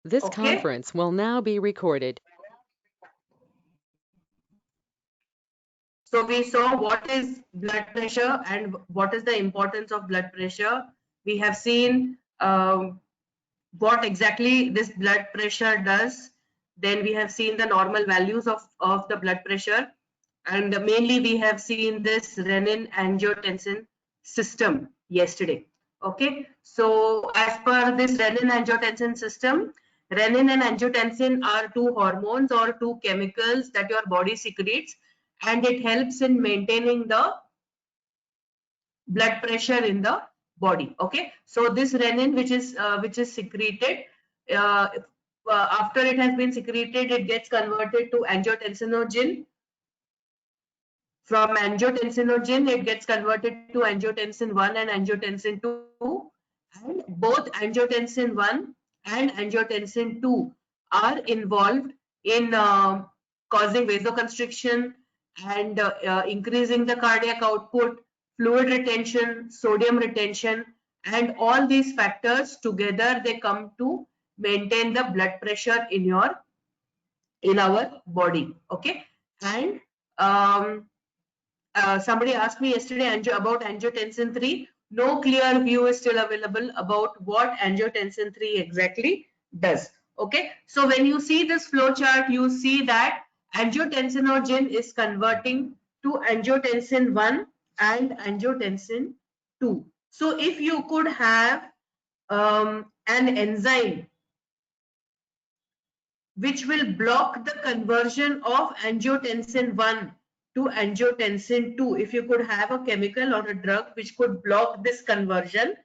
This Okay. conference will now be recorded. So we saw what is blood pressure and what is the importance of blood pressure. We have seen what exactly this blood pressure does. Then we have seen the normal values of the blood pressure. And mainly we have seen this renin-angiotensin system yesterday. Okay, so as per this renin-angiotensin system, renin and angiotensin are two hormones or two chemicals that your body secretes, and it helps in maintaining the blood pressure in the body. Okay, so this renin which is secreted, uh, after it has been secreted, it gets converted to angiotensinogen. From angiotensinogen, it gets converted to angiotensin 1 and angiotensin 2, and both angiotensin 1 and angiotensin 2 are involved in causing vasoconstriction and increasing the cardiac output, fluid retention, sodium retention, and all these factors together, they come to maintain the blood pressure in our body. Okay, and somebody asked me yesterday about angiotensin 3. No clear view is still available about what angiotensin 3 exactly does. Okay, so when you see this flow chart, you see that angiotensinogen is converting to angiotensin 1 and angiotensin 2. So if you could have an enzyme which will block the conversion of angiotensin 1 to angiotensin 2. If you could have a chemical or a drug which could block this conversion,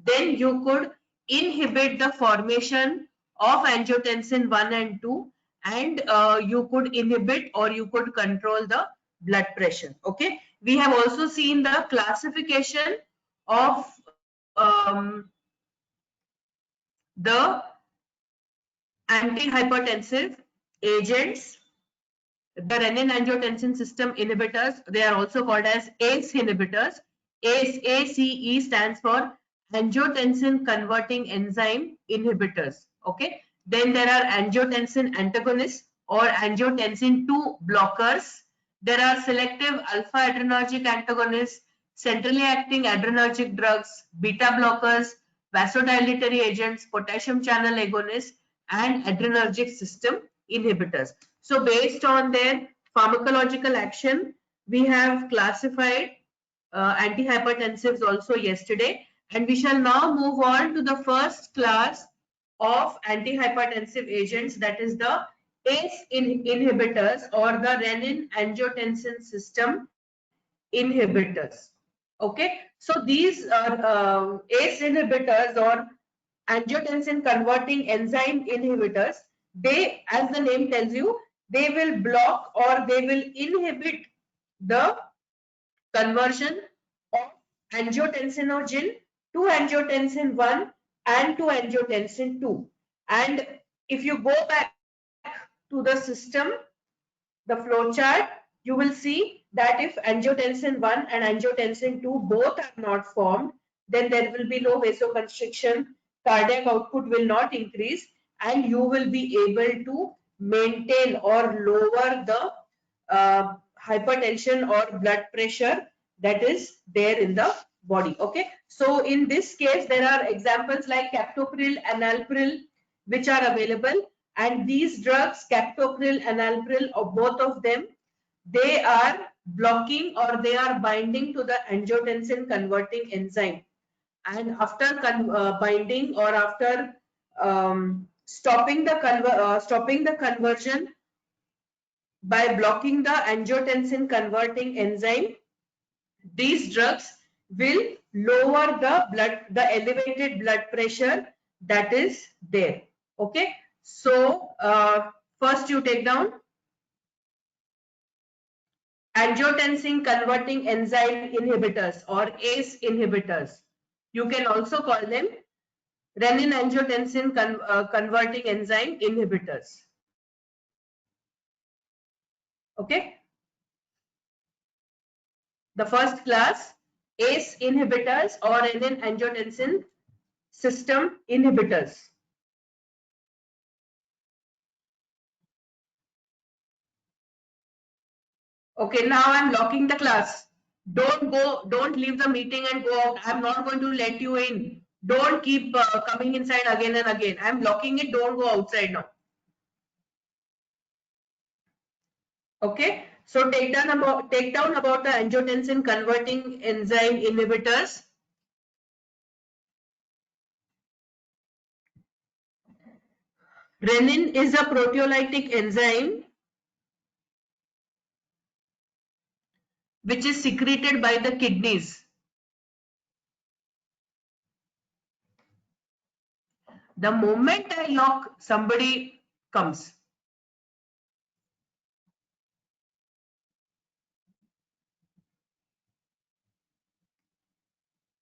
then you could inhibit the formation of angiotensin 1 and 2, and you could inhibit or you could control the blood pressure. Okay, we have also seen the classification of the antihypertensive agents, the renin-angiotensin system inhibitors. They are also called as ACE inhibitors. ACE stands for angiotensin converting enzyme inhibitors. Okay. Then there are angiotensin antagonists or angiotensin 2 blockers. There are selective alpha adrenergic antagonists, centrally acting adrenergic drugs, beta blockers, vasodilatory agents, potassium channel agonists, and adrenergic system inhibitors. So based on their pharmacological action, we have classified antihypertensives also yesterday, and we shall now move on to the first class of antihypertensive agents, that is the ACE inhibitors or the renin angiotensin system inhibitors. Okay, so these are ACE inhibitors or angiotensin converting enzyme inhibitors. They, as the name tells you, they will block or they will inhibit the conversion of angiotensinogen to angiotensin 1 and to angiotensin 2. And if you go back to the system, the flow chart, you will see that if angiotensin 1 and angiotensin 2 both are not formed, then there will be no vasoconstriction, cardiac output will not increase, and you will be able to maintain or lower the hypertension or blood pressure that is there in the body. Okay, so in this case, there are examples like captopril, enalapril, which are available, and these drugs, captopril, enalapril, or both of them, they are blocking or they are binding to the angiotensin converting enzyme, and after binding or after stopping the conversion by blocking the angiotensin converting enzyme, these drugs will lower the elevated blood pressure that is there. Okay, so first you take down angiotensin converting enzyme inhibitors or ACE inhibitors. You can also call them renin angiotensin converting enzyme inhibitors. Okay, the first class, ACE inhibitors or renin angiotensin system inhibitors. Okay, now I'm locking the class. Don't leave the meeting and go out. I'm not going to let you in. Don't keep coming inside again and again. I'm locking it. Don't go outside now. Okay, so take down about the angiotensin converting enzyme inhibitors. Renin is a proteolytic enzyme which is secreted by the kidneys. The moment I lock, somebody comes.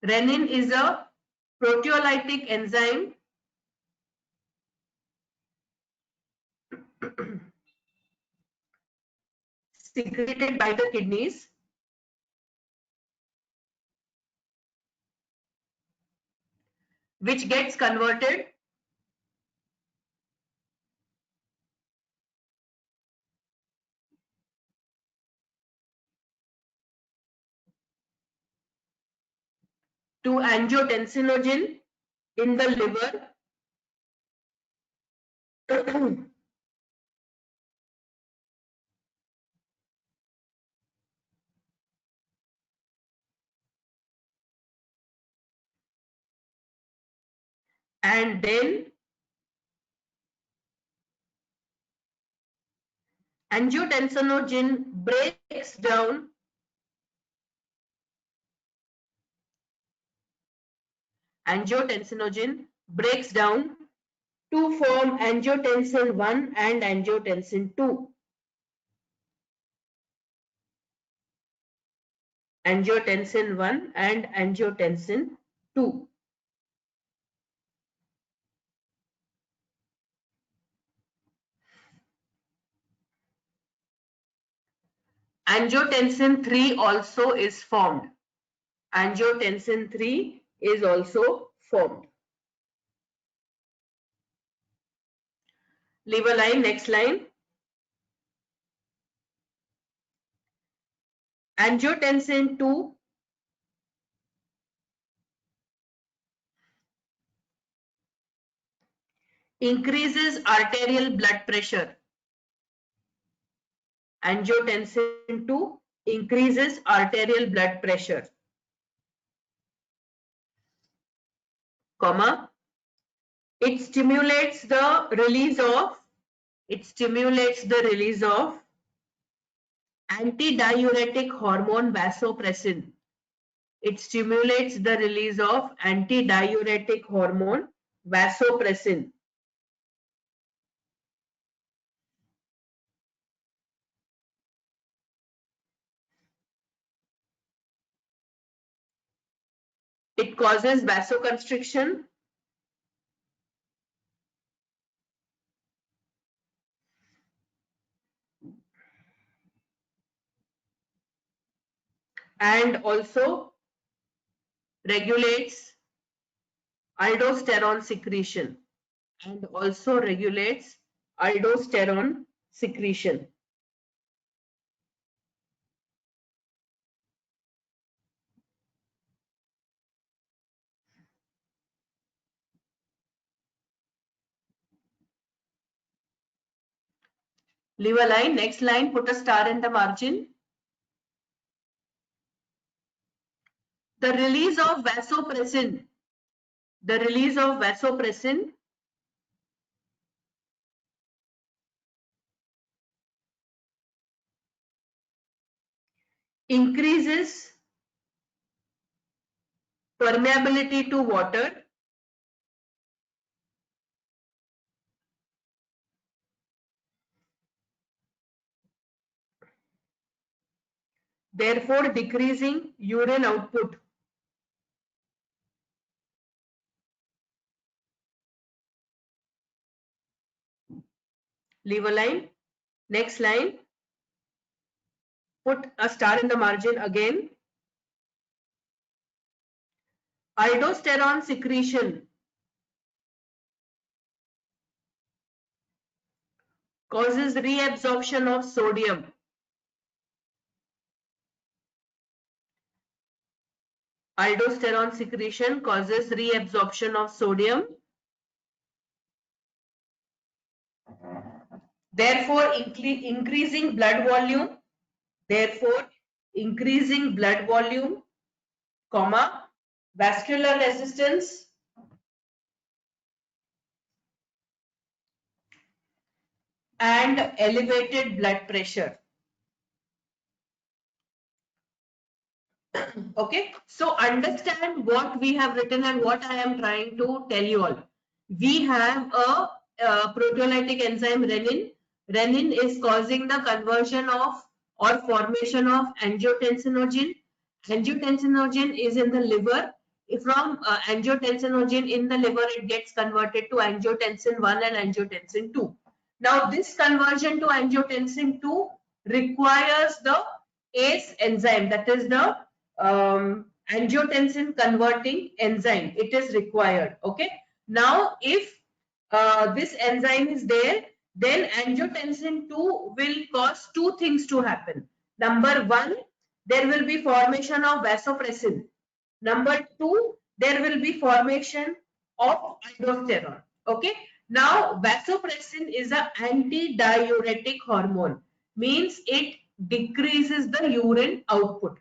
Renin is a proteolytic enzyme secreted by the kidneys which gets converted to angiotensinogen in the liver and then angiotensinogen breaks down to form angiotensin 1 and angiotensin 2. Angiotensin 1 and angiotensin 2. Angiotensin 3 also is formed. Angiotensin 3 is also formed. Leave a line, next line. Angiotensin 2 increases arterial blood pressure. Angiotensin 2 increases arterial blood pressure, comma, it stimulates the release of antidiuretic hormone vasopressin. It stimulates the release of antidiuretic hormone vasopressin. It causes vasoconstriction and also regulates aldosterone secretion. Leave a line, next line, put a star in the margin. The release of vasopressin increases permeability to water, therefore decreasing urine output. Leave a line, next line, put a star in the margin again. Aldosterone secretion causes reabsorption of sodium. aldosterone secretion causes reabsorption of sodium. Therefore, increasing blood volume. Therefore, increasing blood volume, comma, vascular resistance, and elevated blood pressure. Okay, so understand what we have written and what I am trying to tell you all. We have a proteolytic enzyme renin. Renin is causing the conversion of or formation of angiotensinogen. Angiotensinogen is in the liver. From angiotensinogen in the liver, it gets converted to angiotensin 1 and angiotensin 2. Now, this conversion to angiotensin 2 requires the ACE enzyme, that is the angiotensin converting enzyme. It is required. Okay. Now, if this enzyme is there, then angiotensin 2 will cause two things to happen. Number one, there will be formation of vasopressin. Number two, there will be formation of aldosterone. Okay. Now, vasopressin is an antidiuretic hormone, means it decreases the urine output.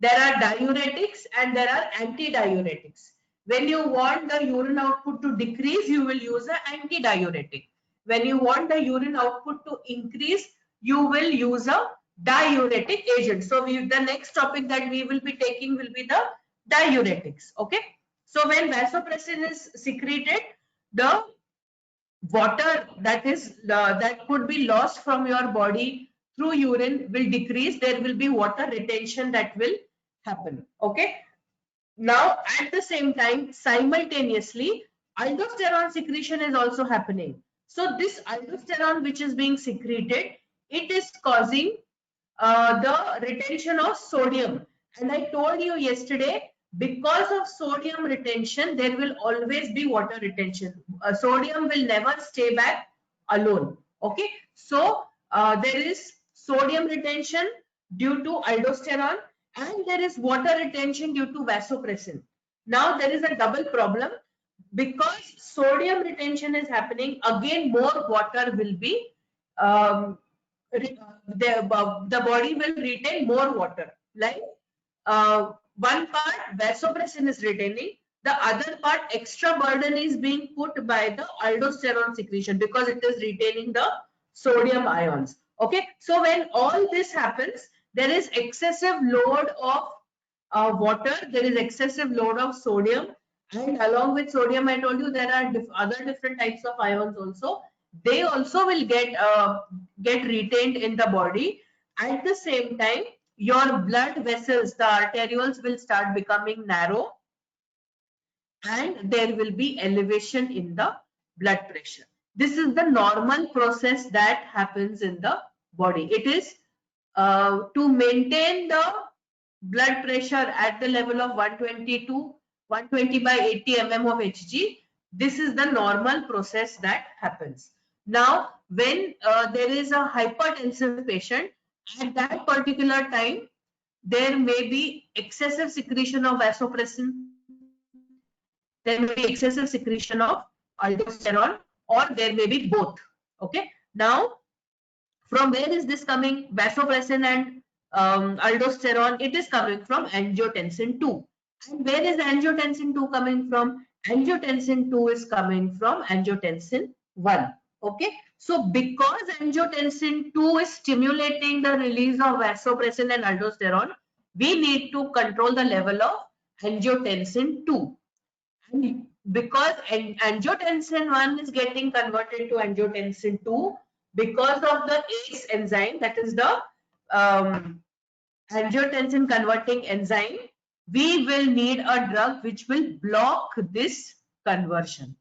There are diuretics and there are antidiuretics. When you want the urine output to decrease, you will use an antidiuretic. When you want the urine output to increase, you will use a diuretic agent. So the next topic that we will be taking will be the diuretics. Okay. So when vasopressin is secreted, the water that could be lost from your body through urine will decrease. There will be water retention that will happen. Okay. Now, at the same time, simultaneously, aldosterone secretion is also happening. So this aldosterone which is being secreted, it is causing the retention of sodium. And I told you yesterday, because of sodium retention, there will always be water retention. Sodium will never stay back alone. Okay. So there is sodium retention due to aldosterone and there is water retention due to vasopressin. Now there is a double problem. Because sodium retention is happening, again more water will be the body will retain more water. Like one part vasopressin is retaining, the other part extra burden is being put by the aldosterone secretion because it is retaining the sodium ions. Okay, so when all this happens, there is excessive load of water, there is excessive load of sodium, and along with sodium, I told you there are other different types of ions also. They also will get retained in the body. At the same time, your blood vessels, the arterioles, will start becoming narrow, and there will be elevation in the blood pressure. This is the normal process that happens in the body. It is to maintain the blood pressure at the level of 120 to 120 by 80 mm of Hg. This is the normal process that happens. Now, when there is a hypertensive patient, at that particular time, there may be excessive secretion of vasopressin, there may be excessive secretion of aldosterone, or there may be both. Okay. Now, from where is this coming? Vasopressin and aldosterone, it is coming from angiotensin 2. And where is angiotensin 2 coming from? Angiotensin 2 is coming from angiotensin 1. Okay. So because angiotensin 2 is stimulating the release of vasopressin and aldosterone, we need to control the level of angiotensin 2. And because angiotensin 1 is getting converted to angiotensin 2, because of the ACE enzyme, that is the angiotensin converting enzyme, we will need a drug which will block this conversion.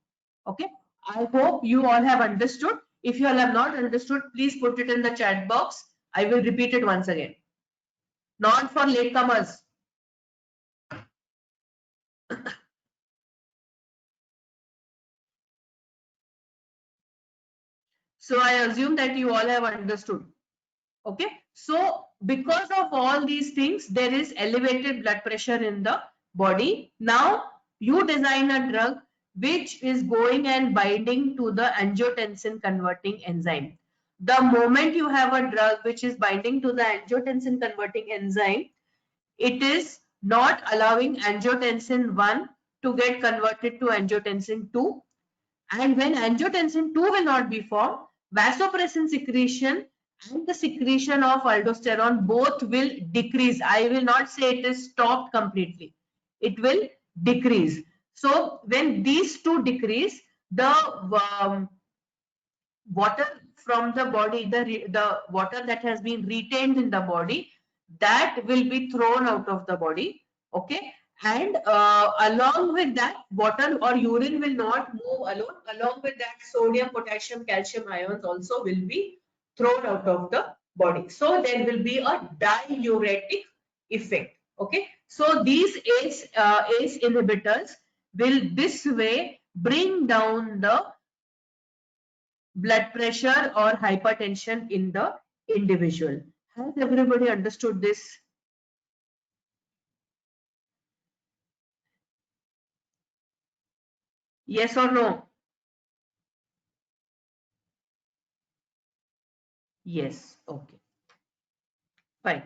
Okay. I hope you all have understood. If you all have not understood, please put it in the chat box. I will repeat it once again. Not for latecomers. So I assume that you all have understood. Okay. So because of all these things, there is elevated blood pressure in the body. Now you design a drug which is going and binding to the angiotensin converting enzyme. The moment you have a drug which is binding to the angiotensin converting enzyme, it is not allowing angiotensin 1 to get converted to angiotensin 2. And when angiotensin 2 will not be formed, vasopressin secretion and the secretion of aldosterone both will decrease. I will not say it is stopped completely. It will decrease. So when these two decrease, the water from the body, the water that has been retained in the body, that will be thrown out of the body. Okay. And along with that, water or urine will not move alone. Along with that, sodium, potassium, calcium ions also will be thrown out of the body. So there will be a diuretic effect. Okay. So these ACE inhibitors will this way bring down the blood pressure or hypertension in the individual. Has everybody understood this? Yes or no? Yes. Okay. Fine.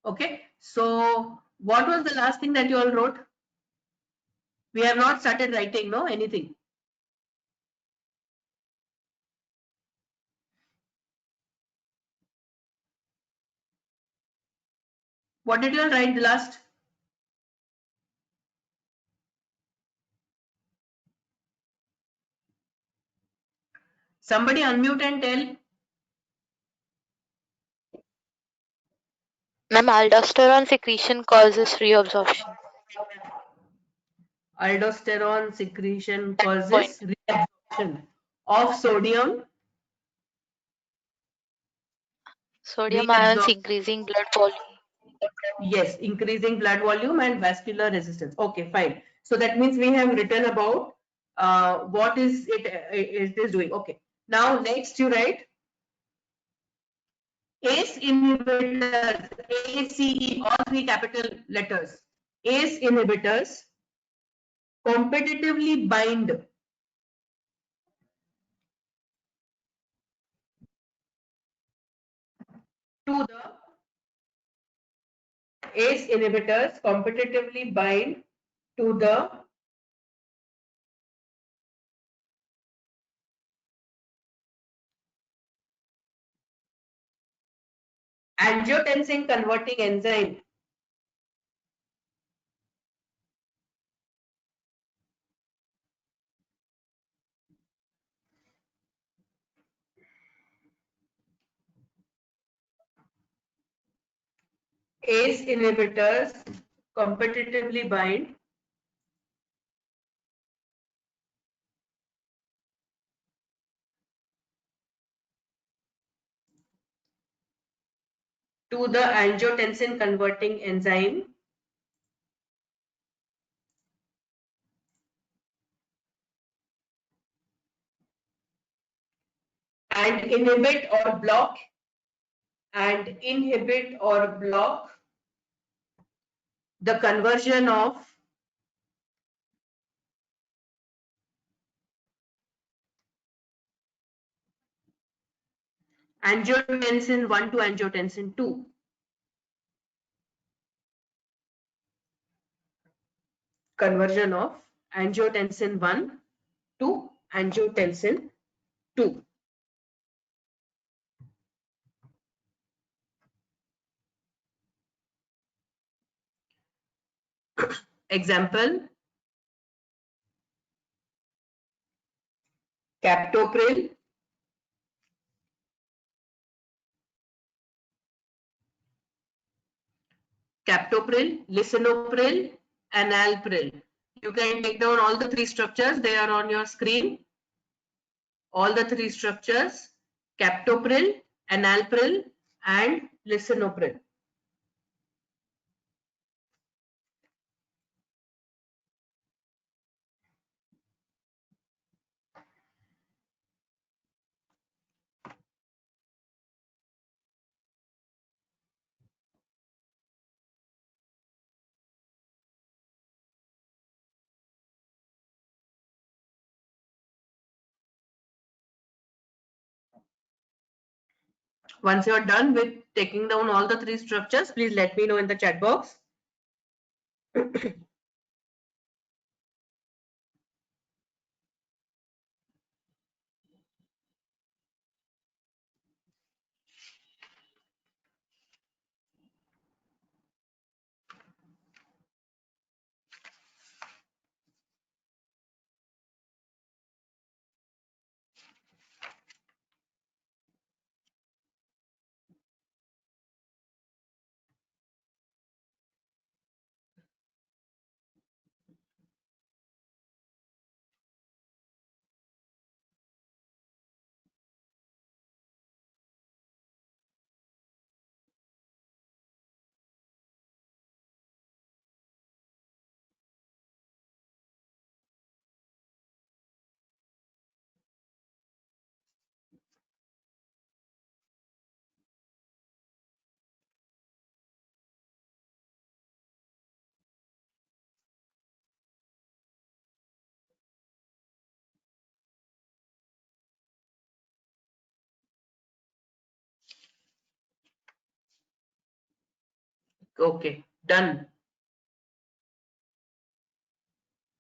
Okay. So what was the last thing that you all wrote? We have not started writing, no? Anything. What did you all write the last? Somebody unmute and tell. Ma'am, aldosterone secretion causes reabsorption. Aldosterone secretion That point. causes reabsorption of sodium. Sodium ions Reabsorption. increasing blood volume. Yes, increasing blood volume and vascular resistance. Okay, fine. So that means we have written about what is it is doing. Okay. Now next you write ACE inhibitors, ACE, all three capital letters. ACE inhibitors competitively bind to the ACE inhibitors competitively bind to the angiotensin converting enzyme ACE inhibitors competitively bind to the angiotensin converting enzyme and inhibit or block the conversion of angiotensin 1 to angiotensin 2. Conversion of angiotensin 1 to angiotensin 2. Example, captopril, lisinopril, enalapril. You can take down all the three structures. They are on your screen. All the three structures, captopril, enalapril, and lisinopril. Once you're done with taking down all the three structures, please let me know in the chat box. Okay, done.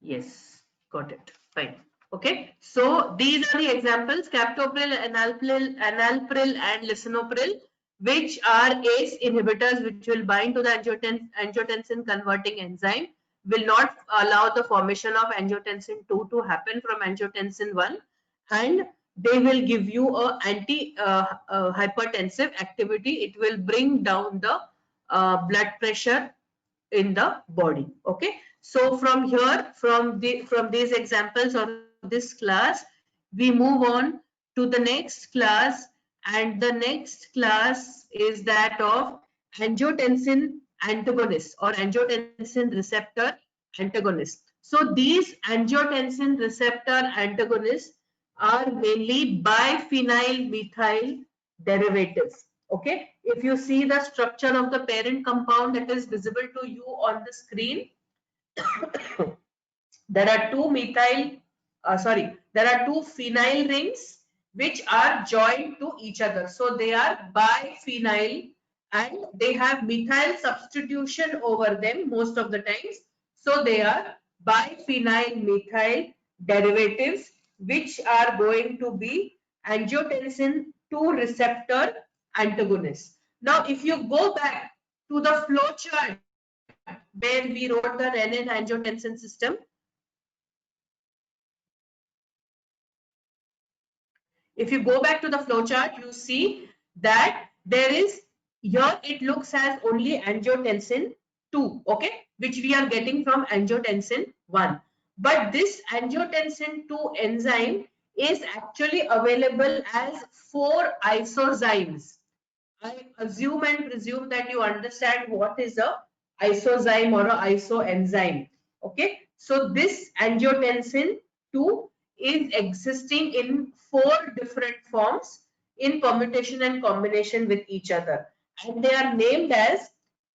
Yes, got it. Fine. Okay, so these are the examples: captopril, enalapril, and lisinopril, which are ACE inhibitors, which will bind to the angiotensin converting enzyme, will not allow the formation of angiotensin 2 to happen from angiotensin 1, and they will give you a hypertensive activity. It will bring down the blood pressure in the body. Okay, so from here, from these examples of this class, we move on to the next class, and the next class is that of angiotensin antagonist or angiotensin receptor antagonist. So these angiotensin receptor antagonists are mainly biphenyl methyl derivatives. Okay, if you see the structure of the parent compound that is visible to you on the screen, there are two phenyl rings which are joined to each other. So they are biphenyl and they have methyl substitution over them most of the times. So they are biphenyl methyl derivatives which are going to be angiotensin 2 receptor antagonists. Now, if you go back to the flow chart where we wrote the renin-angiotensin system, if you go back to the flowchart, you see that there is here it looks as only angiotensin 2, okay, which we are getting from angiotensin 1. But this angiotensin 2 enzyme is actually available as 4 isozymes. I assume and presume that you understand what is a isozyme or a isoenzyme. Okay, so this angiotensin 2 is existing in 4 different forms in permutation and combination with each other, and they are named as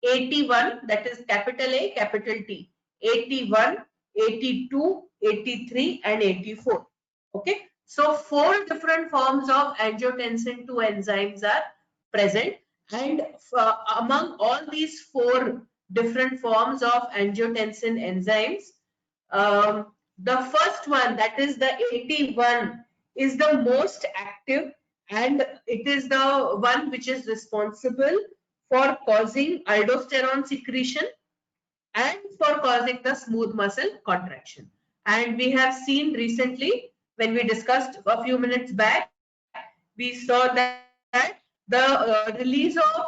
AT1, that is capital A, capital T, AT1, AT2, AT3, and AT4. Okay, so 4 different forms of angiotensin 2 enzymes are present, and among all these 4 different forms of angiotensin enzymes, the first one, that is the AT1, is the most active, and it is the one which is responsible for causing aldosterone secretion and for causing the smooth muscle contraction. And we have seen recently, when we discussed a few minutes back, we saw that the release of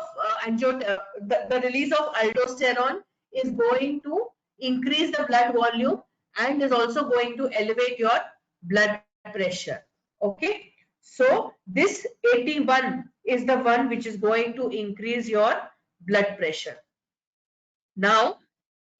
the release of aldosterone is going to increase the blood volume and is also going to elevate your blood pressure. Okay, so this AT1 is the one which is going to increase your blood pressure. Now,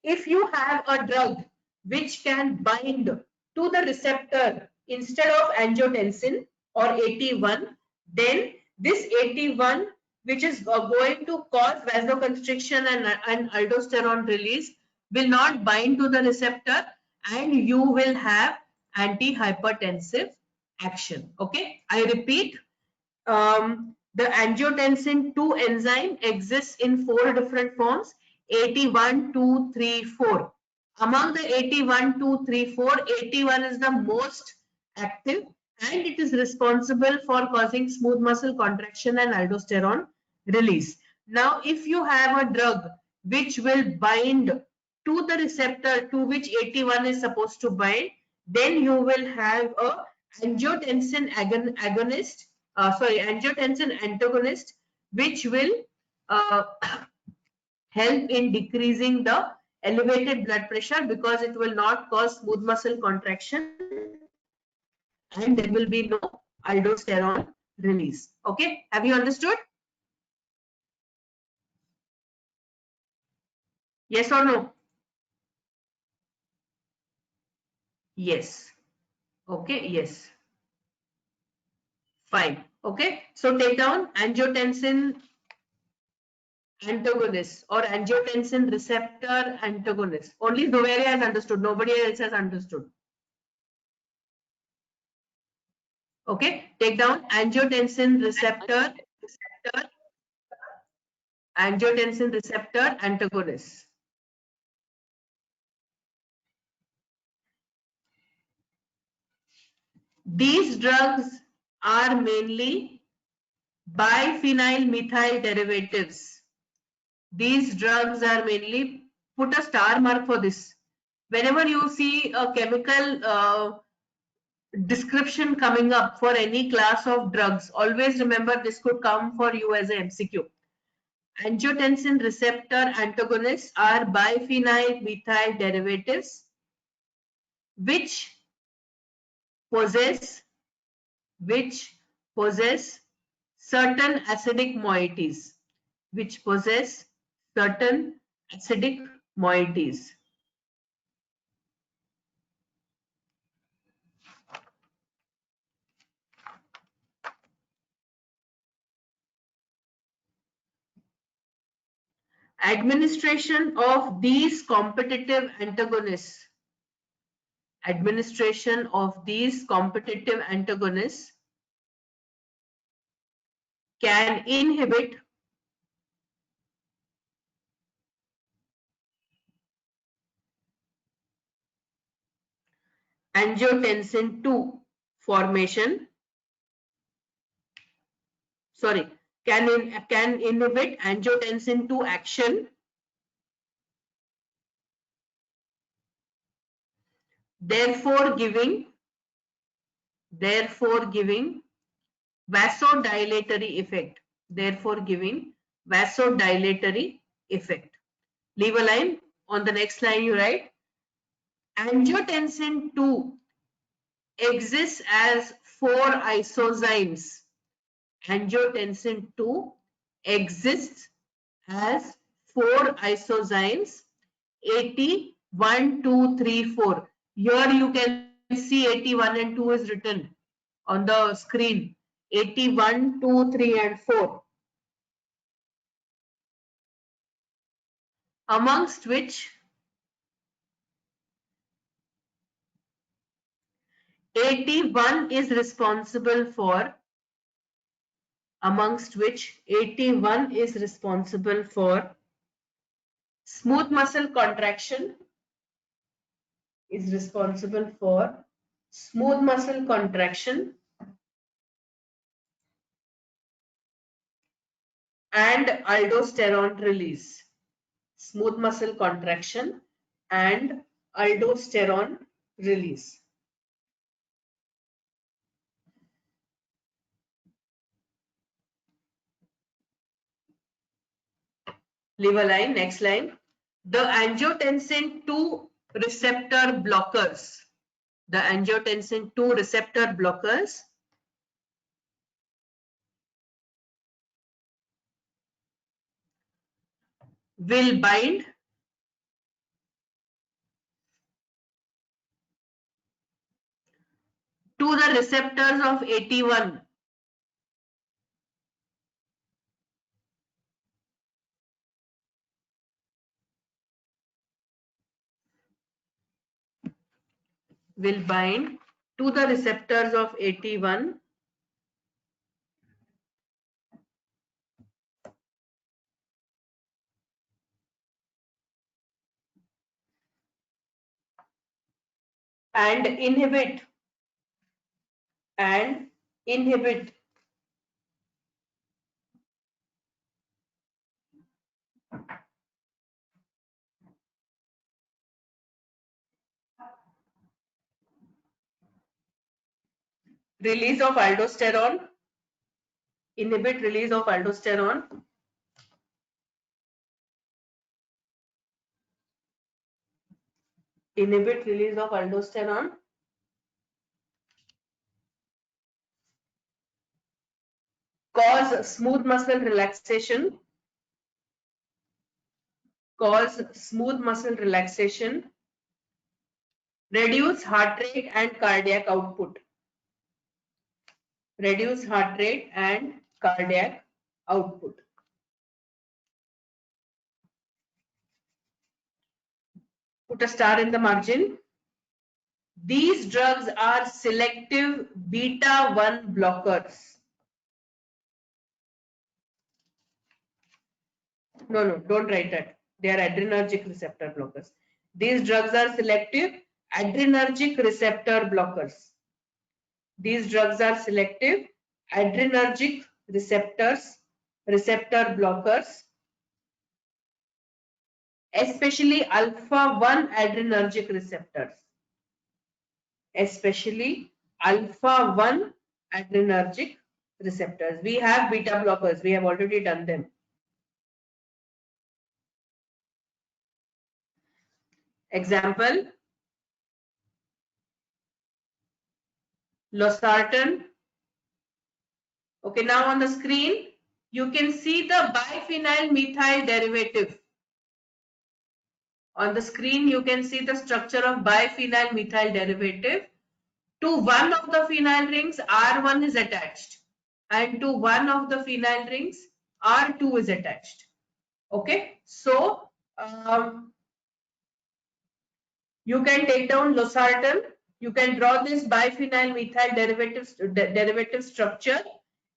if you have a drug which can bind to the receptor instead of angiotensin or AT1, then this AT1, which is going to cause vasoconstriction and aldosterone release, will not bind to the receptor, and you will have antihypertensive action. Okay, I repeat, The angiotensin 2 enzyme exists in 4 different forms, 81, 2, 3, 4. Among the 81, 2, 3, 4, 81 is the most active and it is responsible for causing smooth muscle contraction and aldosterone release. Now, if you have a drug which will bind to the receptor to which 81 is supposed to bind, then you will have a angiotensin agonist, angiotensin antagonist, which will uh, help in decreasing the elevated blood pressure because it will not cause smooth muscle contraction and there will be no aldosterone release. Okay, have you understood? Yes or no? Yes. Okay, yes. Fine. Okay, so take down angiotensin antagonist or angiotensin receptor antagonist. Only Doveria has understood. Nobody else has understood. Okay, take down angiotensin receptor antagonist. These drugs are mainly biphenyl methyl derivatives. These drugs are mainly, put a star mark for this. Whenever you see a chemical description coming up for any class of drugs, always remember this could come for you as an MCQ. Angiotensin receptor antagonists are biphenyl methyl derivatives which possess certain acidic moieties, Administration of these competitive antagonists can inhibit angiotensin 2 formation, can inhibit angiotensin 2 action, therefore giving vasodilatory effect. Leave a line. On the next line you write angiotensin 2 exists as 4 isozymes. Angiotensin 2 exists as 4 isozymes 81, 2, 3, 4. Here you can see 81 and 2 is written on the screen. 81, 2, 3 and 4. Amongst which 81 is responsible for smooth muscle contraction, and aldosterone release. Smooth muscle contraction and aldosterone release. Leave a line, next line. The angiotensin 2 receptor blockers, will bind to the receptors of 81 and inhibit release of aldosterone, inhibit release of aldosterone, inhibit release of aldosterone, cause smooth muscle relaxation, reduce heart rate and cardiac output, reduce heart rate and cardiac output. Put a star in the margin. These drugs are selective beta-1 blockers. No, don't write that. They are adrenergic receptor blockers. These drugs are selective adrenergic receptor blockers. These drugs are selective adrenergic receptor blockers, especially alpha-1 adrenergic receptors. Especially alpha-1 adrenergic receptors. We have beta blockers. We have already done them. Example, losartan. Okay, now on the screen, you can see the biphenyl methyl derivative. On the screen, you can see the structure of biphenyl methyl derivative. To one of the phenyl rings, R1 is attached, and to one of the phenyl rings, R2 is attached. Okay, so you can take down losartan. You can draw this biphenyl methyl derivative structure.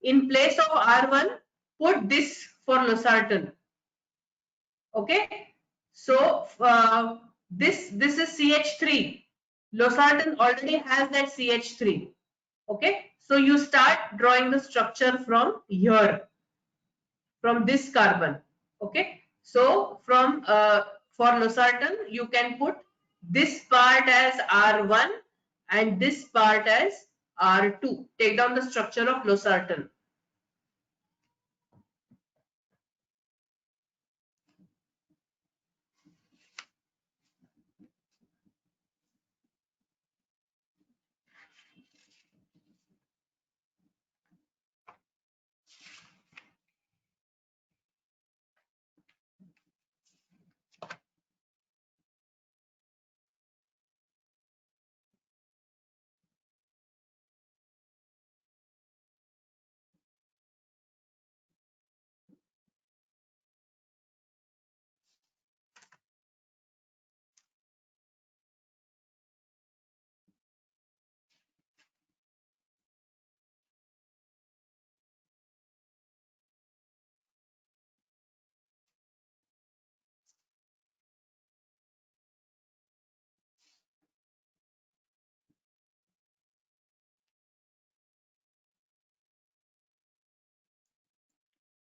In place of R1, put this for losartan. Okay, so this is CH3. Losartan already has that CH3. Okay, so you start drawing the structure from here, from this carbon. Okay, so from for losartan, you can put this part as R1 and this part as R2. Take down the structure of losartan.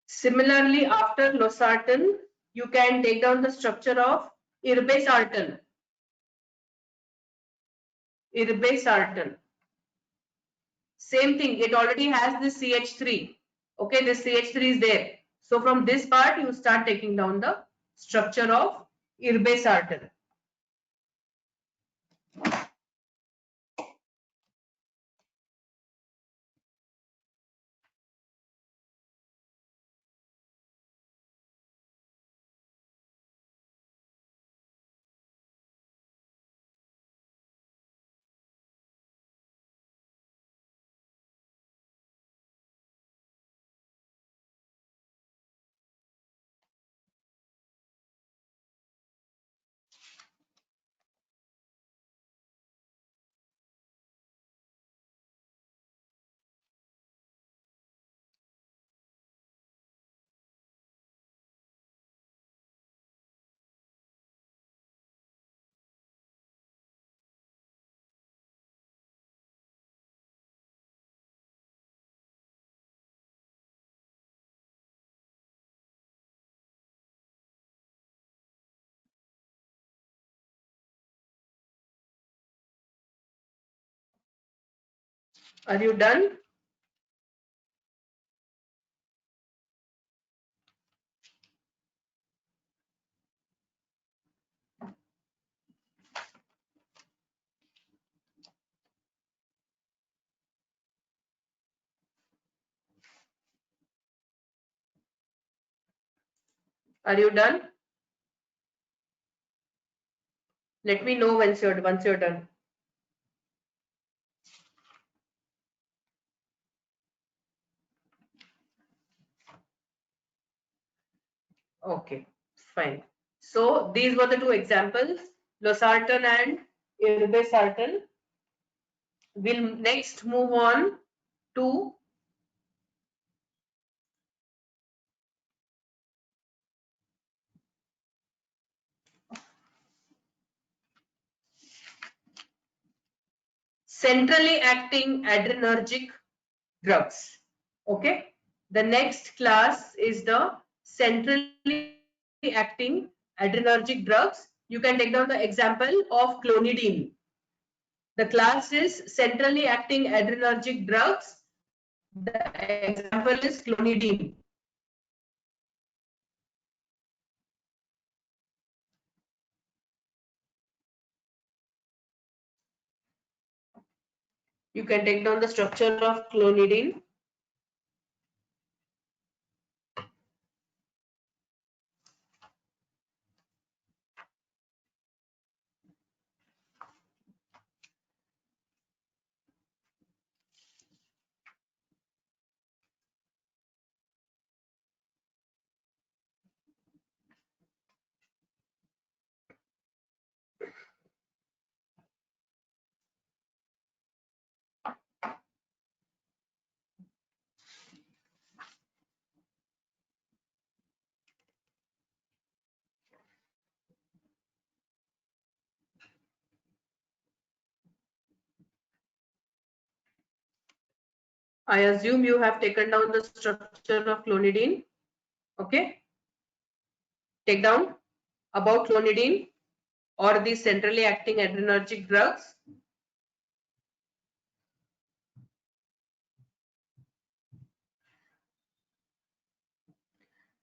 Similarly, after losartan, you can take down the structure of irbesartan. Irbesartan. Same thing, it already has this CH3. Okay, this CH3 is there. So from this part, you start taking down the structure of irbesartan. Are you done? Are you done? Let me know once you're done. Okay, fine. So these were the two examples, losartan and irbesartan. We'll next move on to centrally acting adrenergic drugs. Okay, the next class is the centrally acting adrenergic drugs. You can take down the example of clonidine. The class is centrally acting adrenergic drugs. The example is clonidine. You can take down the structure of clonidine. I assume you have taken down the structure of clonidine. Okay. Take down about clonidine or the centrally acting adrenergic drugs.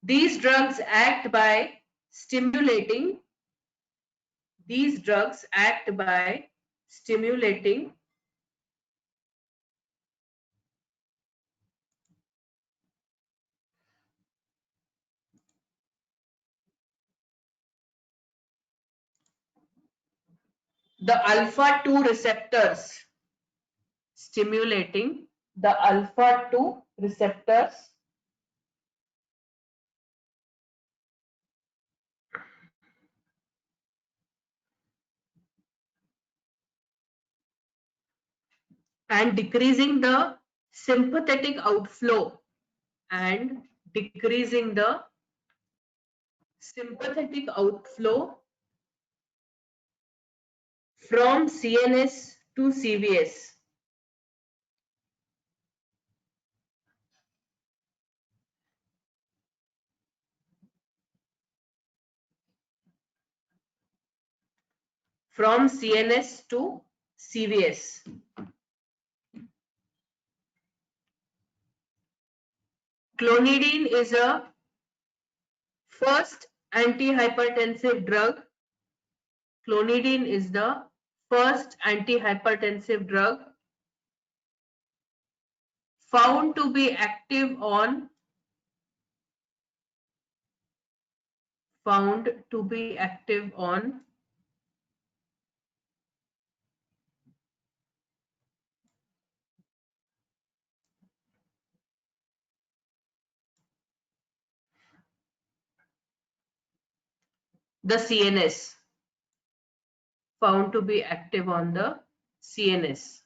These drugs act by stimulating. These drugs act by stimulating the alpha 2 receptors. Stimulating the alpha 2 receptors and decreasing the sympathetic outflow and decreasing the sympathetic outflow from CNS to CVS. From CNS to CVS. Clonidine is a first antihypertensive drug. Clonidine is the first antihypertensive drug found to be active on the CNS. Found to be active on the CNS.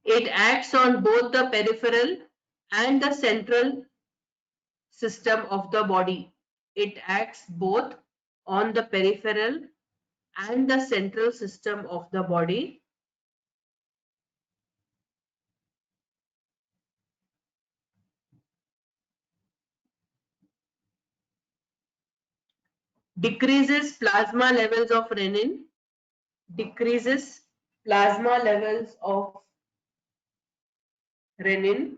It acts on both the peripheral and the central system of the body. It acts both on the peripheral and the central system of the body. decreases plasma levels of renin, decreases plasma levels of renin,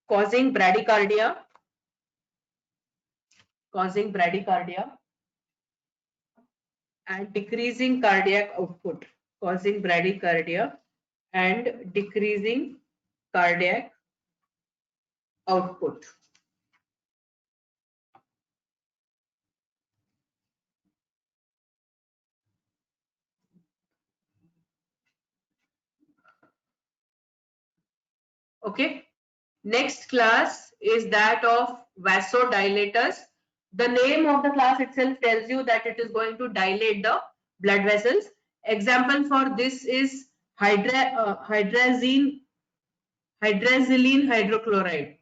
causing bradycardia, and decreasing cardiac output, causing bradycardia and decreasing cardiac output. Okay. Next class is that of vasodilators. The name of the class itself tells you that it is going to dilate the blood vessels. Example for this is hydrazine hydrochloride.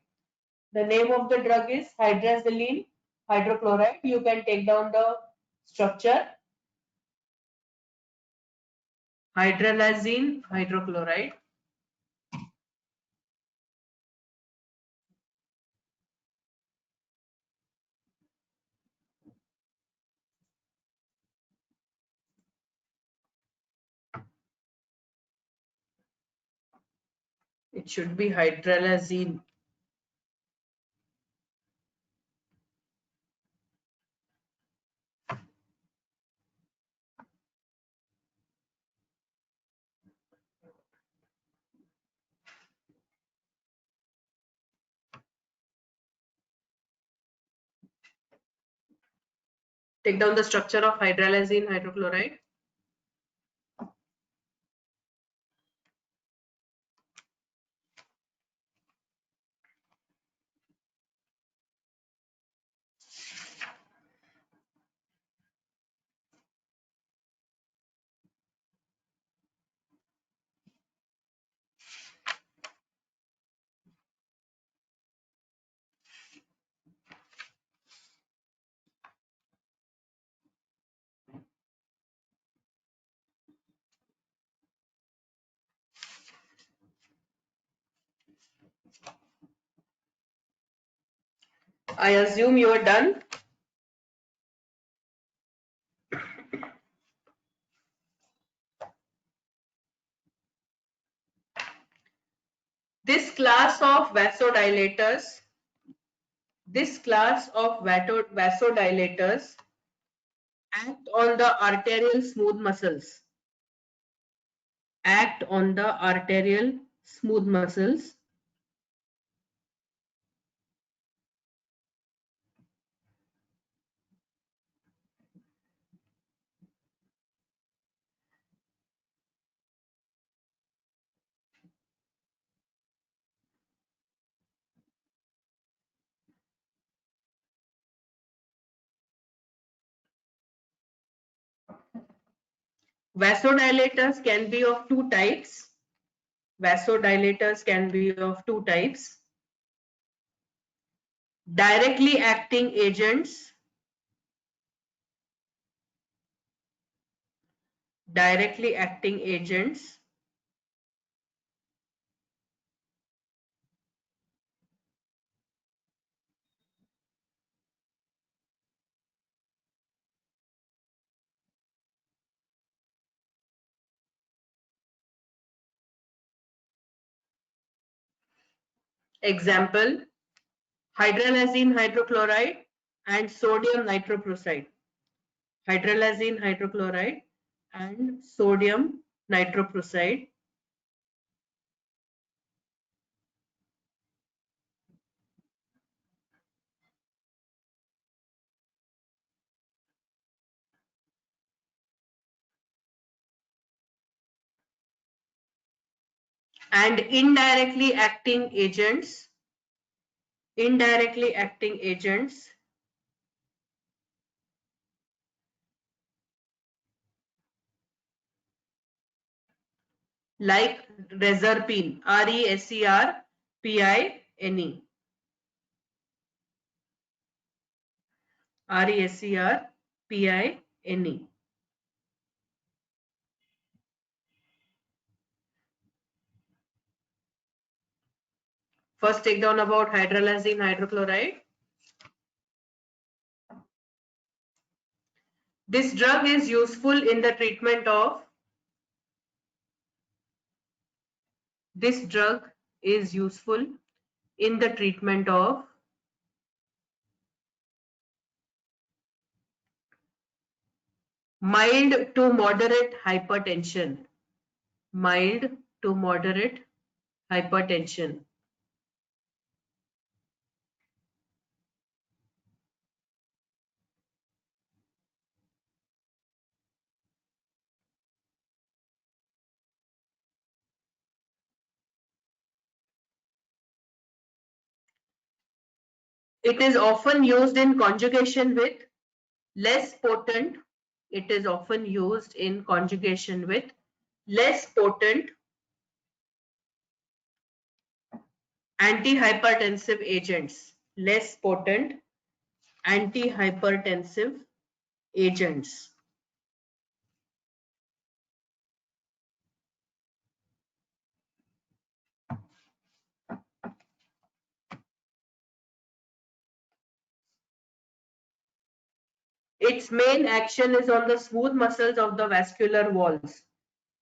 The name of the drug is hydrazine hydrochloride. You can take down the structure. Hydrazine hydrochloride. It should be hydralazine. Take down the structure of hydralazine hydrochloride. I assume you are done. This class of vasodilators act on the arterial smooth muscles. Act on the arterial smooth muscles. Vasodilators can be of two types. Vasodilators can be of two types. Directly acting agents. Directly acting agents. Example, hydralazine hydrochloride and sodium nitroprusside. Hydralazine hydrochloride and sodium nitroprusside. And indirectly acting agents. Indirectly acting agents like reserpine, RESERPINE. RESCRPINE. First take down about hydralazine hydrochloride. This drug is useful in the treatment of mild to moderate hypertension. Mild to moderate hypertension. It is often used in conjugation with less potent. It is often used in conjugation with less potent antihypertensive agents. Less potent antihypertensive agents. Its main action is on the smooth muscles of the vascular walls.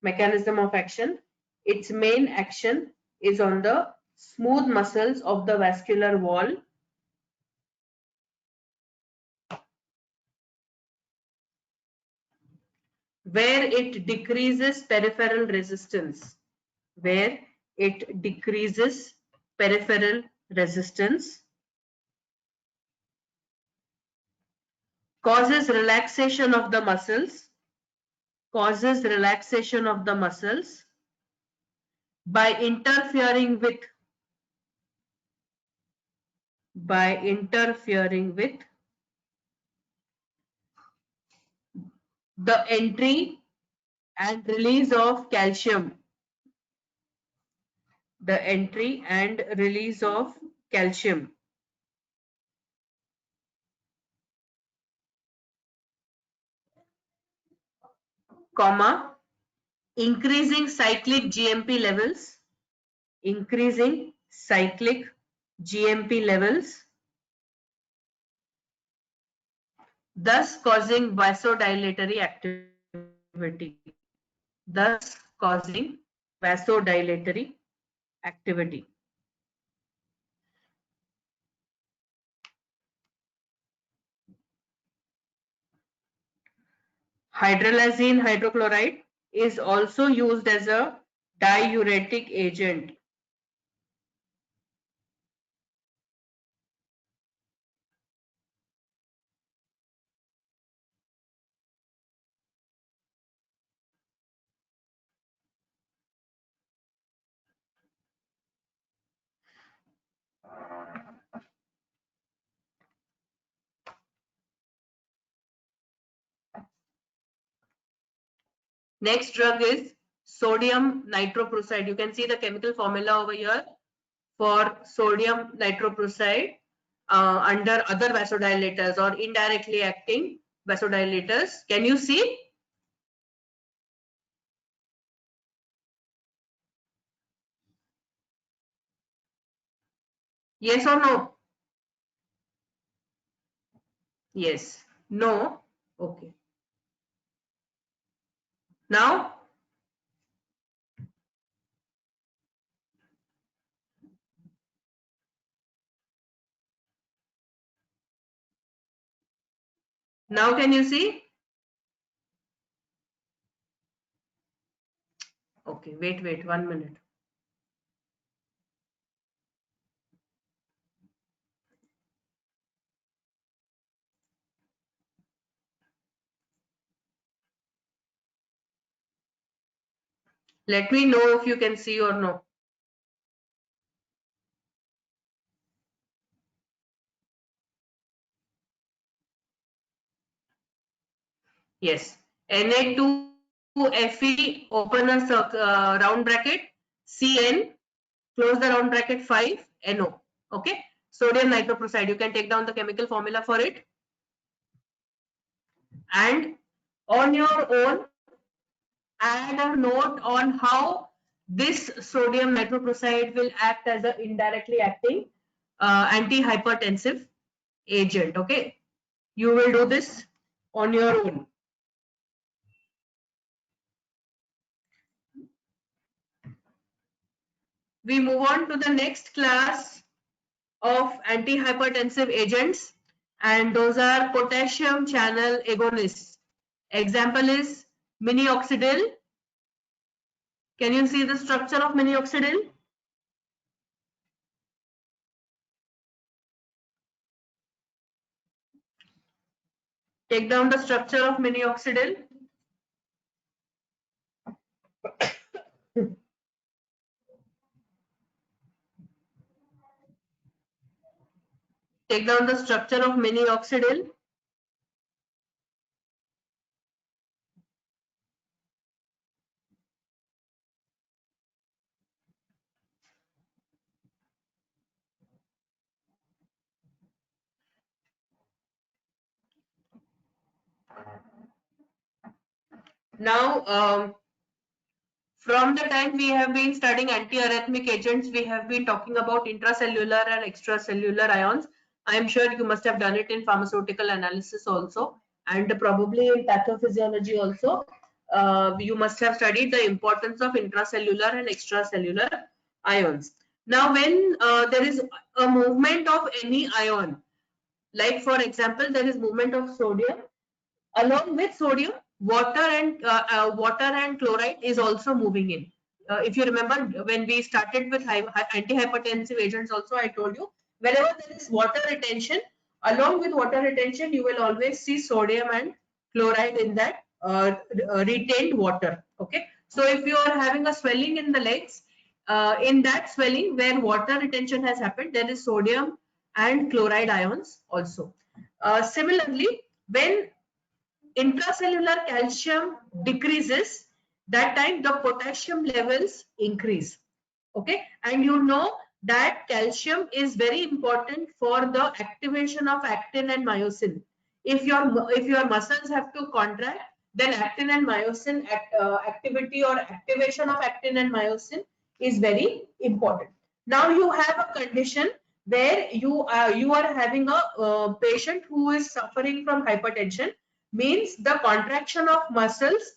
Mechanism of action. Its main action is on the smooth muscles of the vascular wall. Where it decreases peripheral resistance. Where it decreases peripheral resistance. Causes relaxation of the muscles. Causes relaxation of the muscles by interfering with the entry and release of calcium. The entry and release of calcium. Comma, increasing cyclic GMP levels. Increasing cyclic GMP levels. Thus causing vasodilatory activity. Thus causing vasodilatory activity. Hydralazine hydrochloride is also used as a diuretic agent. Next drug is sodium nitroprusside. You can see the chemical formula over here for sodium nitroprusside under other vasodilators or indirectly acting vasodilators. Can you see? Yes or no? Yes. No. Okay. Now, can you see? Okay, wait 1 minute. Let me know if you can see or no. Yes. Na2Fe, open a round bracket, Cn, close the round bracket, 5 NO. Okay. Sodium nitroprusside. You can take down the chemical formula for it. and on your own add a note on how this sodium nitroprusside will act as an indirectly acting antihypertensive agent. Okay, you will do this on your own. We move on to the next class of antihypertensive agents, and those are potassium channel agonists. Example is minoxidil. Can you see the structure of minoxidil? Take down the structure of minoxidil. Take down the structure of minoxidil. Now, from the time we have been studying antiarrhythmic agents, we have been talking about intracellular and extracellular ions. I am sure you must have done it in pharmaceutical analysis also, and probably in pathophysiology also. You must have studied the importance of intracellular and extracellular ions. Now, when there is a movement of any ion, like for example, there is movement of sodium, along with sodium, water and chloride is also moving in. If you remember, when we started with antihypertensive agents also, I told you wherever there is water retention, along with water retention, you will always see sodium and chloride in that retained water. Okay, so if you are having a swelling in the legs, in that swelling where water retention has happened, there is sodium and chloride ions also. Similarly, when intracellular calcium decreases, that time the potassium levels increase. Okay, and you know that calcium is very important for the activation of actin and myosin. If your muscles have to contract, then actin and myosin activity or activation of actin and myosin is very important. Now you have a condition where you are having a patient who is suffering from hypertension, means the contraction of muscles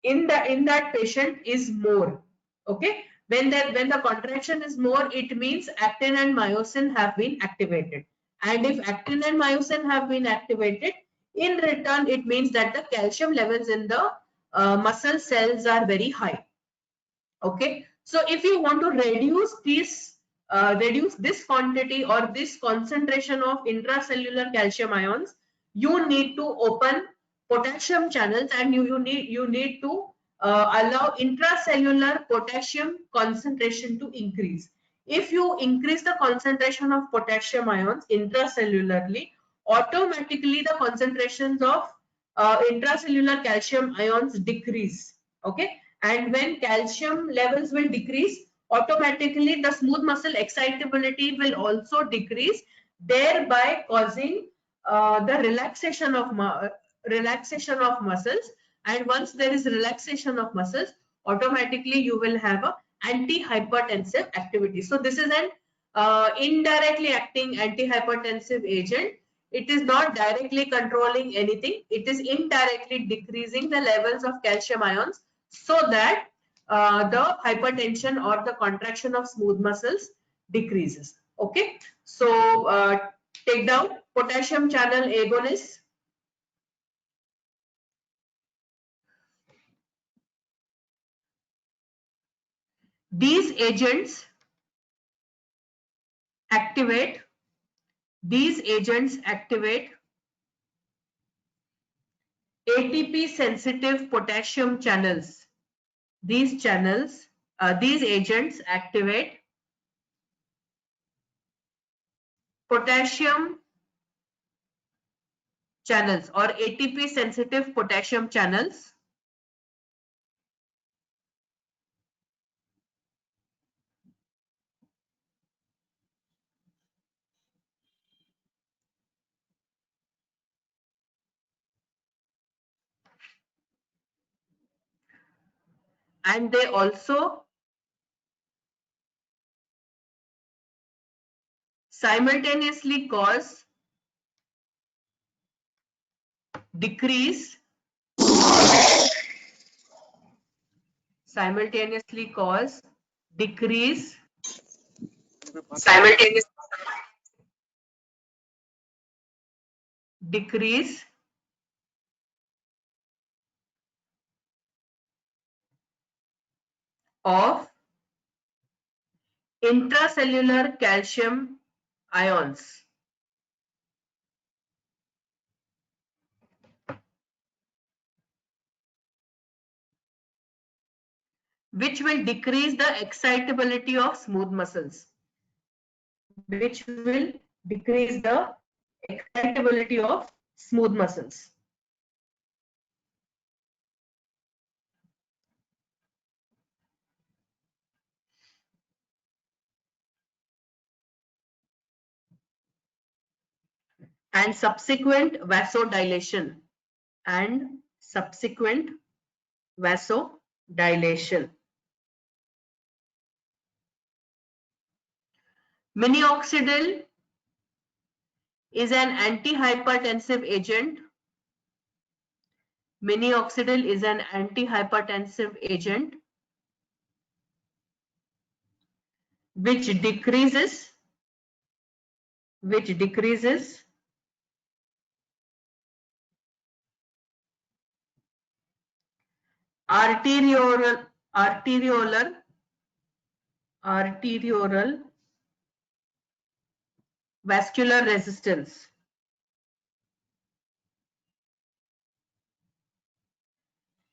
in that patient is more. Okay, when the contraction is more, it means actin and myosin have been activated, and if actin and myosin have been activated, in return it means that the calcium levels in the muscle cells are very high. Okay, so if you want to reduce this quantity or this concentration of intracellular calcium ions, you need to open potassium channels, and you need to allow intracellular potassium concentration to increase. If you increase the concentration of potassium ions intracellularly, automatically the concentrations of intracellular calcium ions decrease. Okay, and when calcium levels will decrease, automatically the smooth muscle excitability will also decrease, thereby causing the relaxation of muscles. And once there is relaxation of muscles, automatically you will have a antihypertensive activity. So this is an indirectly acting antihypertensive agent. It is not directly controlling anything, it is indirectly decreasing the levels of calcium ions, so that the hypertension or the contraction of smooth muscles decreases. Okay, so take down potassium channel agonists. These agents activate ATP sensitive potassium channels. These agents activate potassium channels or ATP sensitive potassium channels. and they also simultaneously cause decrease decrease of intracellular calcium ions, which will decrease the excitability of smooth muscles. Which will decrease the excitability of smooth muscles. And subsequent vasodilation. Minoxidil is an antihypertensive agent. Minoxidil is an antihypertensive agent which decreases arteriolar vascular resistance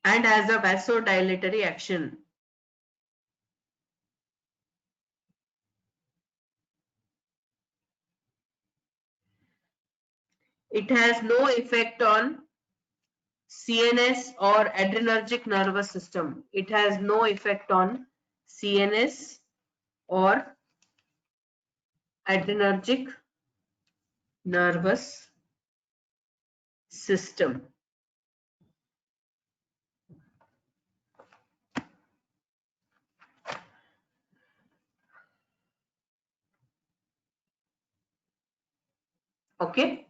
and has a vasodilatory action. It has no effect on CNS or adrenergic nervous system. It has no effect on CNS or adrenergic nervous system. Okay.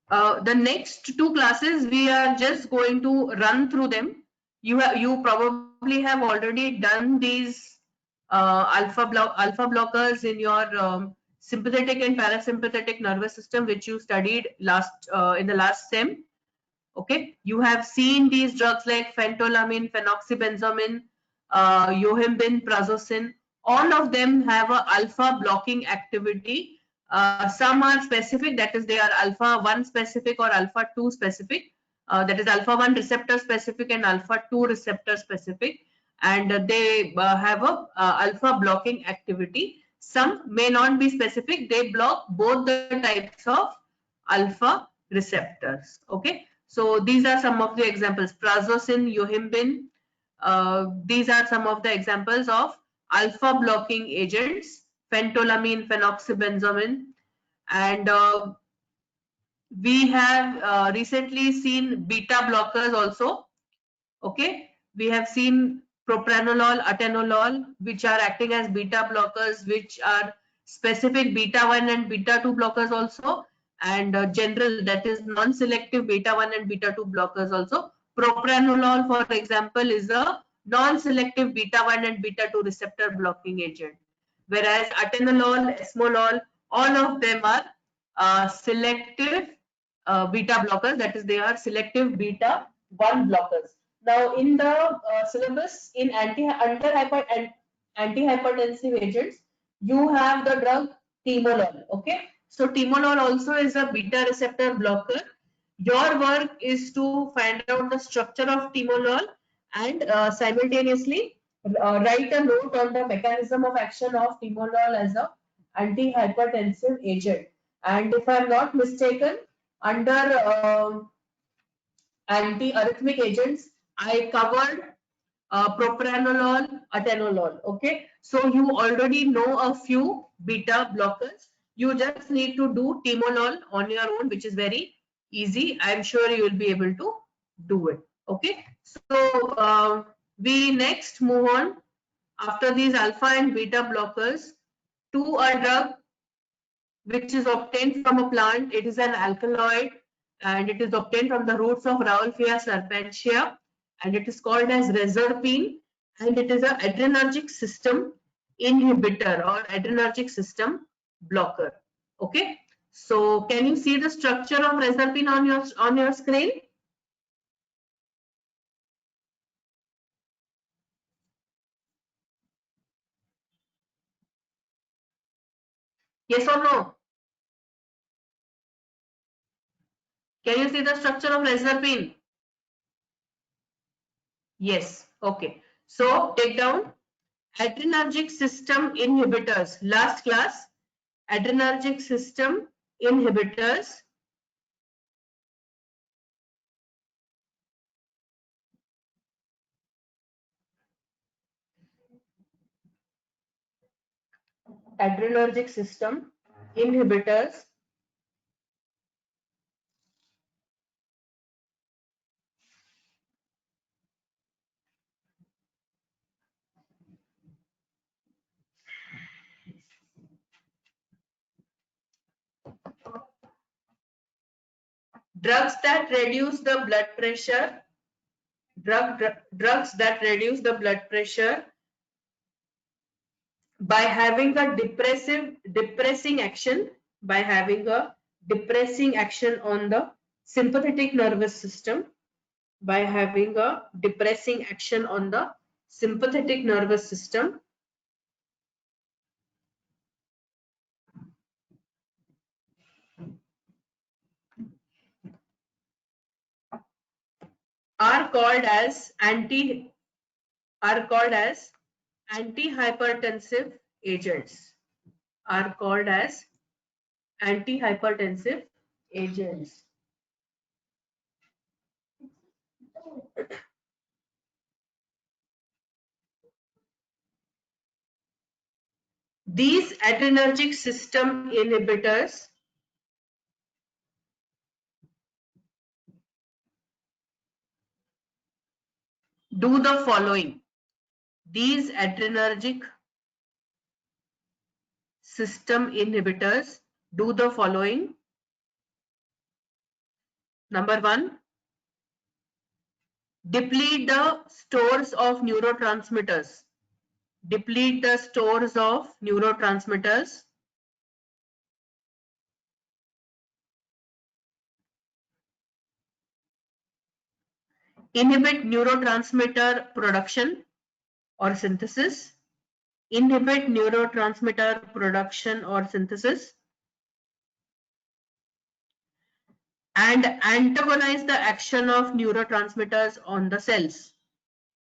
The next two classes we are just going to run through them. You probably have already done these alpha blockers in your sympathetic and parasympathetic nervous system, which you studied in the last sem. Okay, you have seen these drugs like phentolamine, phenoxybenzomin, yohimbine, prazosin. All of them have a alpha blocking activity. Some are specific, that is they are alpha 1 specific or alpha 2 specific. That is alpha 1 receptor specific and alpha 2 receptor specific, and they have a alpha blocking activity. Some may not be specific, they block both the types of alpha receptors. Okay, so these are some of the examples: prazosin, yohimbine. These are some of the examples of alpha blocking agents: phentolamine, phenoxybenzomin, and we have recently seen beta blockers also. Okay, we have seen propranolol, atenolol, which are acting as beta blockers, which are specific beta 1 and beta 2 blockers also, and general, that is non-selective beta 1 and beta 2 blockers also. Propranolol, for example, is a non-selective beta 1 and beta 2 receptor blocking agent, whereas atenolol, esmolol, all of them are selective beta blockers, that is they are selective beta 1 blockers. Now in the syllabus in antihypertensive agents, you have the drug timolol. Okay, so timolol also is a beta receptor blocker. Your work is to find out the structure of timolol and simultaneously write a note on the mechanism of action of timolol as a antihypertensive agent. And if I am not mistaken, under antiarrhythmic agents, I covered propranolol, atenolol. Okay, so you already know a few beta blockers. You just need to do timolol on your own, which is very easy. I'm sure you will be able to do it. Okay, so We next move on after these alpha and beta blockers to a drug which is obtained from a plant. It is an alkaloid and it is obtained from the roots of Rauwolfia serpentia and it is called as reserpine and it is an adrenergic system inhibitor or adrenergic system blocker. Okay, so can you see the structure of reserpine on your screen? Yes or no? Can you see the structure of reserpine? Yes. Okay. So take down adrenergic system inhibitors. Last class, adrenergic system inhibitors. Adrenergic system inhibitors. Drugs that reduce the blood pressure. Drugs that reduce the blood pressure by having a depressing action, by having a depressing action on the sympathetic nervous system, by having a depressing action on the sympathetic nervous system, are called as antihypertensive agents, are called as antihypertensive agents. These adrenergic system inhibitors do the following. These adrenergic system inhibitors do the following. Number one, deplete the stores of neurotransmitters. Deplete the stores of neurotransmitters. Inhibit neurotransmitter production or synthesis. Inhibit neurotransmitter production or synthesis. And antagonize the action of neurotransmitters on the cells.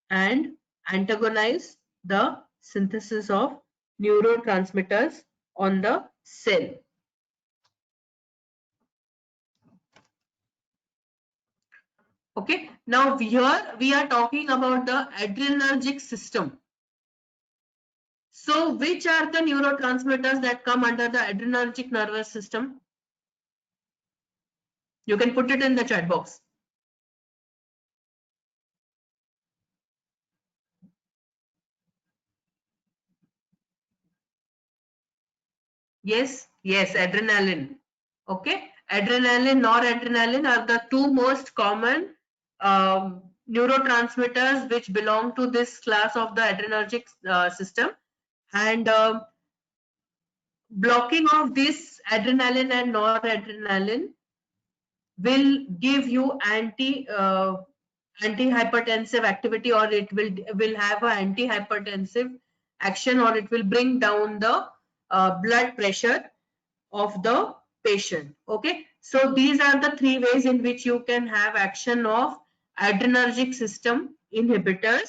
And antagonize the synthesis of neurotransmitters on the cell. Okay, now here we are talking about the adrenergic system. So which are the neurotransmitters that come under the adrenergic nervous system? You can put it in the chat box. Yes, yes, adrenaline. Okay, adrenaline, noradrenaline are the two most common neurotransmitters which belong to this class of the adrenergic system. And blocking of this adrenaline and noradrenaline will give you antihypertensive activity, or it will have an antihypertensive action, or it will bring down the blood pressure of the patient. Okay, so these are the three ways in which you can have action of adrenergic system inhibitors.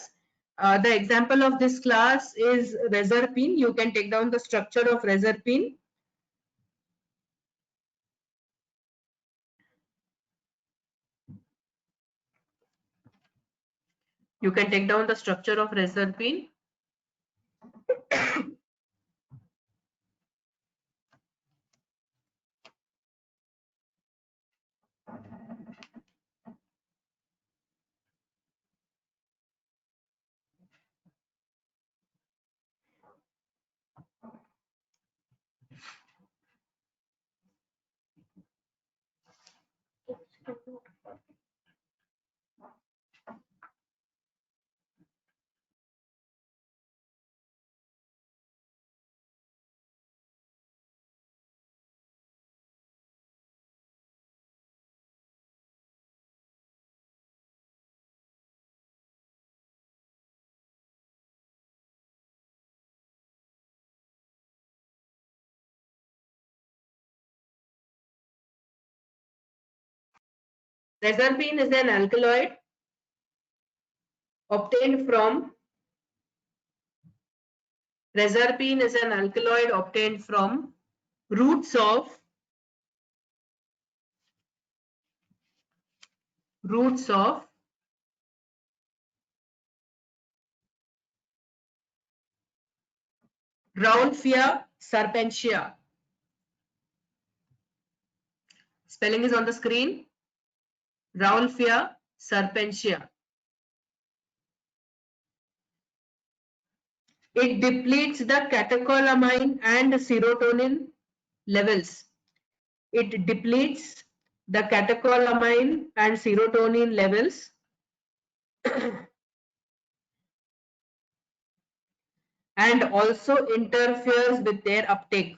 The example of this class is reserpine. You can take down the structure of reserpine. You can take down the structure of reserpine. Reserpine is an alkaloid obtained from roots of Rauwolfia serpentia. Spelling is on the screen. Rauwolfia serpentia. It depletes the catecholamine and serotonin levels. It depletes the catecholamine and serotonin levels and also interferes with their uptake.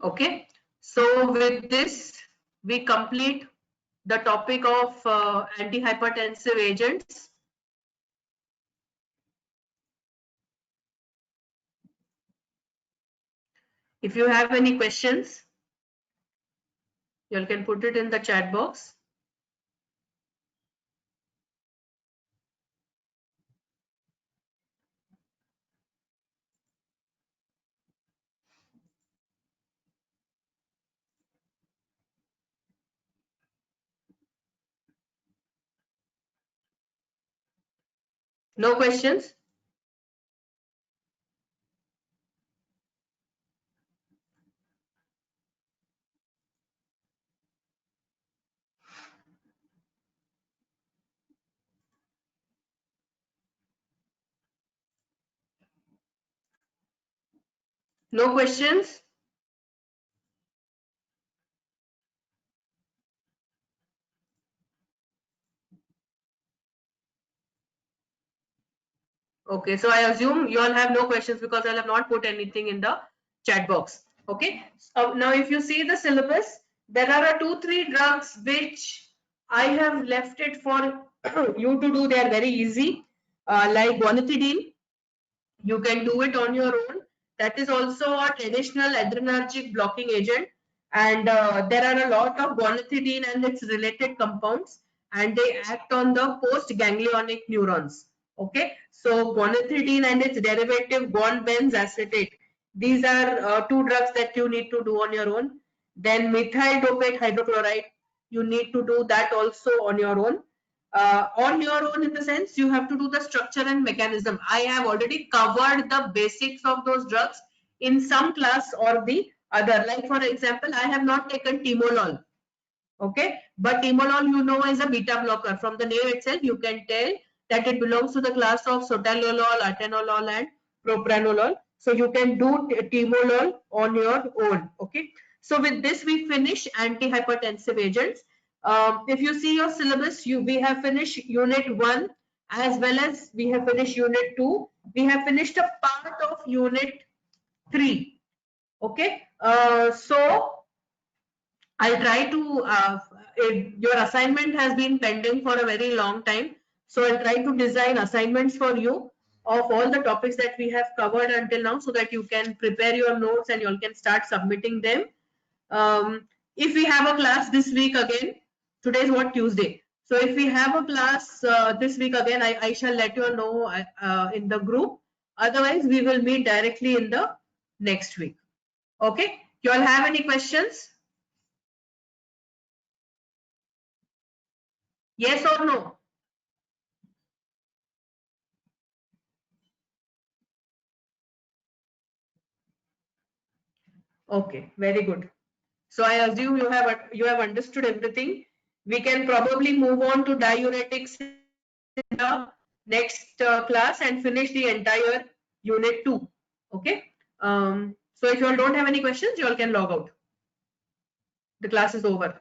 Okay, so with this we complete the topic of antihypertensive agents. If you have any questions, you can put it in the chat box. No questions? No questions? Okay, so I assume you all have no questions because I have not put anything in the chat box. Okay, so now if you see the syllabus, there are 2-3 drugs which I have left it for you to do. They are very easy, like guanethidine. You can do it on your own. That is also a traditional adrenergic blocking agent, and there are a lot of guanethidine and its related compounds, and they act on the post-ganglionic neurons. Okay, so guanethidine and its derivative guanbenzacetate. These are 2 drugs that you need to do on your own. Then methyl dopate hydrochloride, you need to do that also on your own. On your own, in the sense you have to do the structure and mechanism. I have already covered the basics of those drugs in some class or the other. Like for example, I have not taken timolol. Okay, but timolol, you know, is a beta blocker. From the name itself, you can tell that it belongs to the class of sotalolol, atenolol, and propranolol. So you can do timolol on your own. Okay, so with this we finish antihypertensive agents. If you see your syllabus, we have finished unit 1 as well as we have finished unit 2. We have finished a part of unit 3. Okay, so I'll try to, your assignment has been pending for a very long time. So I'll try to design assignments for you of all the topics that we have covered until now, so that you can prepare your notes and you all can start submitting them. If we have a class this week again, today is what, Tuesday. So if we have a class this week again, I shall let you all know in the group. Otherwise, we will meet directly in the next week. Okay. You all have any questions? Yes or no? Okay, very good. So I assume you have understood everything. We can probably move on to diuretics in the next class and finish the entire unit 2. Okay. So if you all don't have any questions, you all can log out. The class is over.